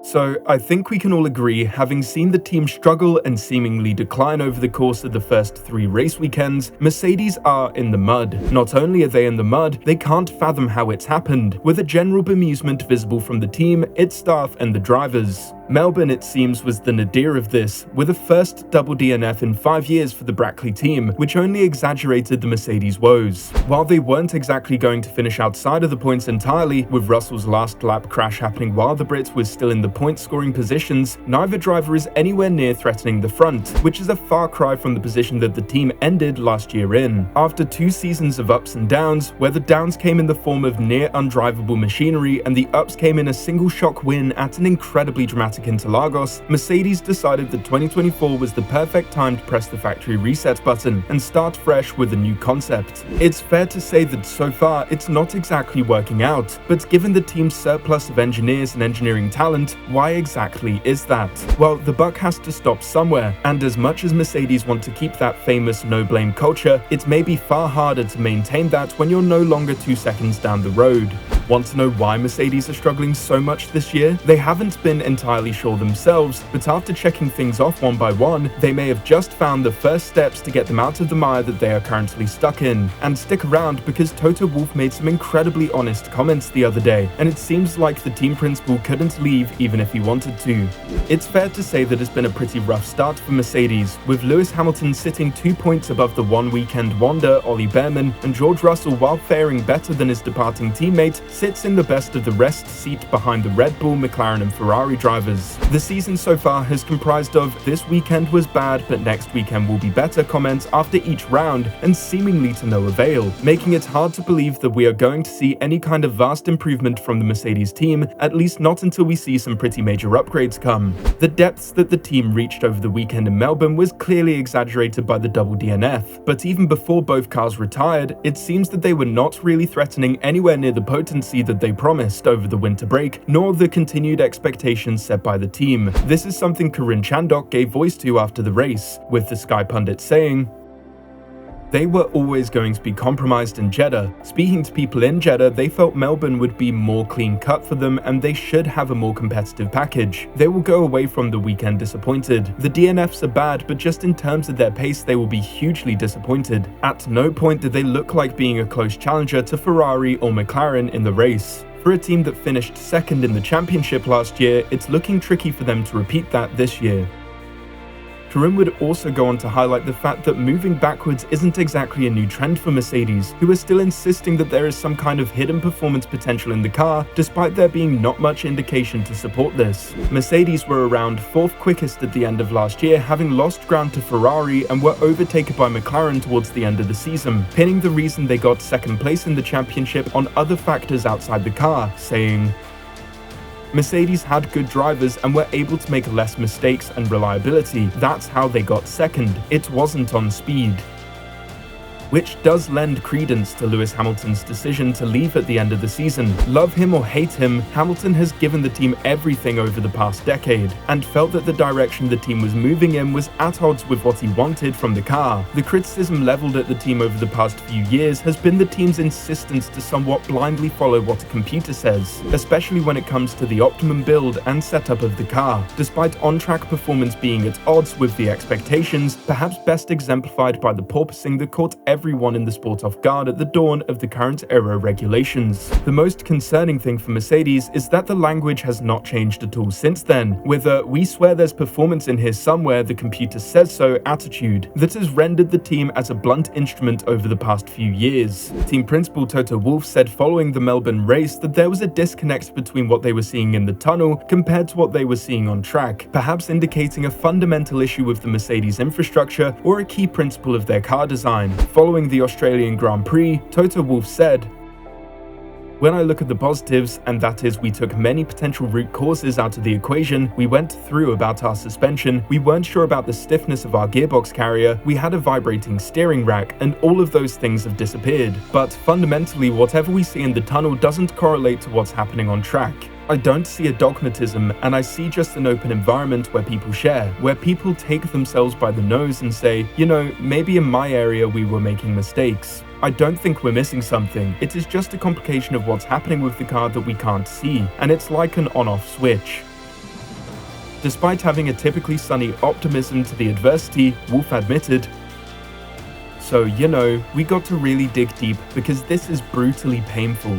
So, I think we can all agree, having seen the team struggle and seemingly decline over the course of the first 3 race weekends, Mercedes are in the mud. Not only are they in the mud, they can't fathom how it's happened, with a general bemusement visible from the team, its staff and the drivers. Melbourne, it seems, was the nadir of this, with a first double DNF in 5 years for the Brackley team, which only exaggerated the Mercedes woes. While they weren't exactly going to finish outside of the points entirely, with Russell's last lap crash happening while the Brit was still in the point-scoring positions, neither driver is anywhere near threatening the front, which is a far cry from the position that the team ended last year in. After 2 seasons of ups and downs, where the downs came in the form of near undrivable machinery and the ups came in a single shock win at an incredibly dramatic interlagos, Mercedes decided that 2024 was the perfect time to press the factory reset button and start fresh with a new concept. It's fair to say that so far it's not exactly working out, but given the team's surplus of engineers and engineering talent, why exactly is that? Well, the buck has to stop somewhere, and as much as Mercedes want to keep that famous no-blame culture, it may be far harder to maintain that when you're no longer 2 seconds down the road. Want to know why Mercedes are struggling so much this year? They haven't been entirely sure themselves, but after checking things off one by one, they may have just found the first steps to get them out of the mire that they are currently stuck in. And stick around, because Toto Wolff made some incredibly honest comments the other day, and it seems like the team principal couldn't leave even if he wanted to. It's fair to say that it's been a pretty rough start for Mercedes, with Lewis Hamilton sitting 2 points above the one-weekend wonder Ollie Bearman, and George Russell, while faring better than his departing teammate, sits in the best of the rest seat behind the Red Bull, McLaren and Ferrari drivers. The season so far has comprised of "this weekend was bad but next weekend will be better" comments after each round, and seemingly to no avail, making it hard to believe that we are going to see any kind of vast improvement from the Mercedes team, at least not until we see some pretty major upgrades come. The depths that the team reached over the weekend in Melbourne was clearly exaggerated by the double DNF, but even before both cars retired, it seems that they were not really threatening anywhere near the potency that they promised over the winter break, nor the continued expectations set by the team. This is something Karin Chandok gave voice to after the race, with the Sky pundit saying, "They were always going to be compromised in Jeddah. Speaking to people in Jeddah, they felt Melbourne would be more clean cut for them and they should have a more competitive package. They will go away from the weekend disappointed. The DNFs are bad, but just in terms of their pace, they will be hugely disappointed. At no point did they look like being a close challenger to Ferrari or McLaren in the race. For a team that finished second in the championship last year, it's looking tricky for them to repeat that this year." Karim would also go on to highlight the fact that moving backwards isn't exactly a new trend for Mercedes, who are still insisting that there is some kind of hidden performance potential in the car, despite there being not much indication to support this. Mercedes were around 4th quickest at the end of last year, having lost ground to Ferrari, and were overtaken by McLaren towards the end of the season, pinning the reason they got 2nd place in the championship on other factors outside the car, saying, "Mercedes had good drivers and were able to make less mistakes and reliability. That's how they got 2nd. It wasn't on speed." Which does lend credence to Lewis Hamilton's decision to leave at the end of the season. Love him or hate him, Hamilton has given the team everything over the past decade, and felt that the direction the team was moving in was at odds with what he wanted from the car. The criticism leveled at the team over the past few years has been the team's insistence to somewhat blindly follow what a computer says, especially when it comes to the optimum build and setup of the car, despite on-track performance being at odds with the expectations, perhaps best exemplified by the porpoising that caught everyone in the sport off guard at the dawn of the current era regulations. The most concerning thing for Mercedes is that the language has not changed at all since then, with a "we swear there's performance in here somewhere, the computer says so" attitude that has rendered the team as a blunt instrument over the past few years. Team principal Toto Wolff said following the Melbourne race that there was a disconnect between what they were seeing in the tunnel compared to what they were seeing on track, perhaps indicating a fundamental issue with the Mercedes infrastructure or a key principle of their car design. Following the Australian Grand Prix, Toto Wolff said, "When I look at the positives, and that is we took many potential root causes out of the equation, we went through about our suspension, we weren't sure about the stiffness of our gearbox carrier, we had a vibrating steering rack, and all of those things have disappeared. But fundamentally, whatever we see in the tunnel doesn't correlate to what's happening on track. I don't see a dogmatism, and I see just an open environment where people share, where people take themselves by the nose and say, you know, maybe in my area we were making mistakes. I don't think we're missing something. It is just a complication of what's happening with the car that we can't see, and it's like an on-off switch." Despite having a typically sunny optimism to the adversity, Wolff admitted, "So, we got to really dig deep because this is brutally painful."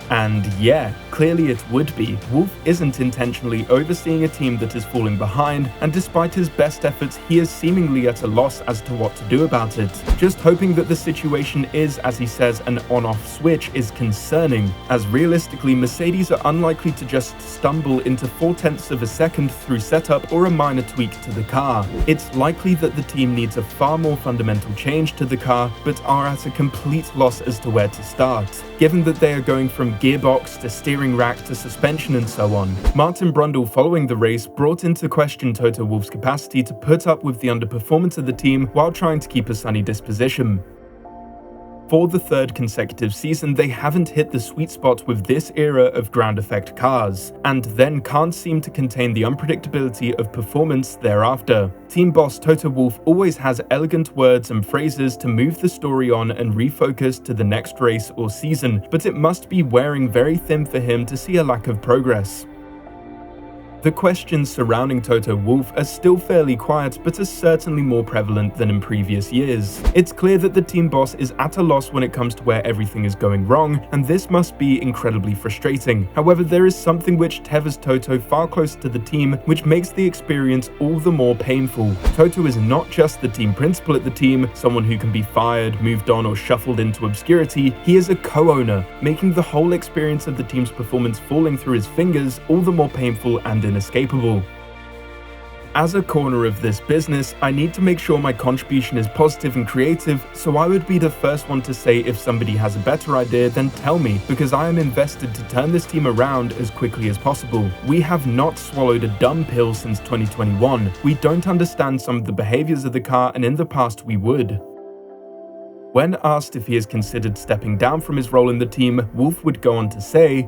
And yeah, clearly it would be. Wolff isn't intentionally overseeing a team that is falling behind, and despite his best efforts, he is seemingly at a loss as to what to do about it. Just hoping that the situation is, as he says, an on-off switch is concerning, as realistically, Mercedes are unlikely to just stumble into 0.4 of a second through setup or a minor tweak to the car. It's likely that the team needs a far more fundamental change to the car, but are at a complete loss as to where to start, given that they are going from gearbox to steering rack to suspension and so on. Martin Brundle, following the race, brought into question Toto Wolff's capacity to put up with the underperformance of the team while trying to keep a sunny disposition. For the third consecutive season, they haven't hit the sweet spot with this era of ground effect cars, and then can't seem to contain the unpredictability of performance thereafter. Team boss Toto Wolff always has elegant words and phrases to move the story on and refocus to the next race or season, but it must be wearing very thin for him to see a lack of progress. The questions surrounding Toto Wolff are still fairly quiet, but are certainly more prevalent than in previous years. It's clear that the team boss is at a loss when it comes to where everything is going wrong, and this must be incredibly frustrating. However, there is something which tethers Toto far closer to the team, which makes the experience all the more painful. Toto is not just the team principal at the team, someone who can be fired, moved on, or shuffled into obscurity. He is a co-owner, making the whole experience of the team's performance falling through his fingers all the more painful and inescapable. As a corner of this business, I need to make sure my contribution is positive and creative, so I would be the first one to say if somebody has a better idea, then tell me, because I am invested to turn this team around as quickly as possible. We have not swallowed a dumb pill since 2021. We don't understand some of the behaviors of the car, and in the past we would. When asked if he has considered stepping down from his role in the team, Wolff would go on to say,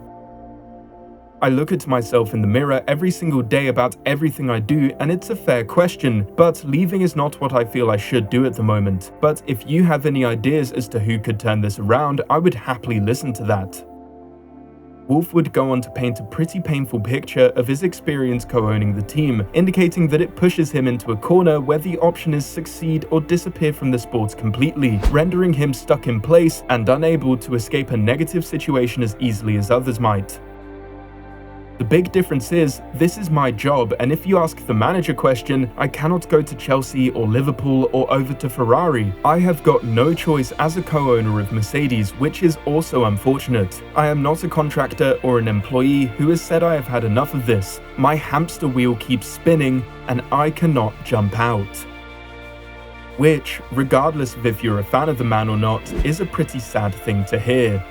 "I look at myself in the mirror every single day about everything I do, and it's a fair question, but leaving is not what I feel I should do at the moment. But if you have any ideas as to who could turn this around, I would happily listen to that." Wolff would go on to paint a pretty painful picture of his experience co-owning the team, indicating that it pushes him into a corner where the option is succeed or disappear from the sport completely, rendering him stuck in place and unable to escape a negative situation as easily as others might. The big difference is, this is my job, and if you ask the manager question, I cannot go to Chelsea or Liverpool or over to Ferrari. I have got no choice as a co-owner of Mercedes, which is also unfortunate. I am not a contractor or an employee who has said I have had enough of this. My hamster wheel keeps spinning, and I cannot jump out. Which, regardless of if you're a fan of the man or not, is a pretty sad thing to hear.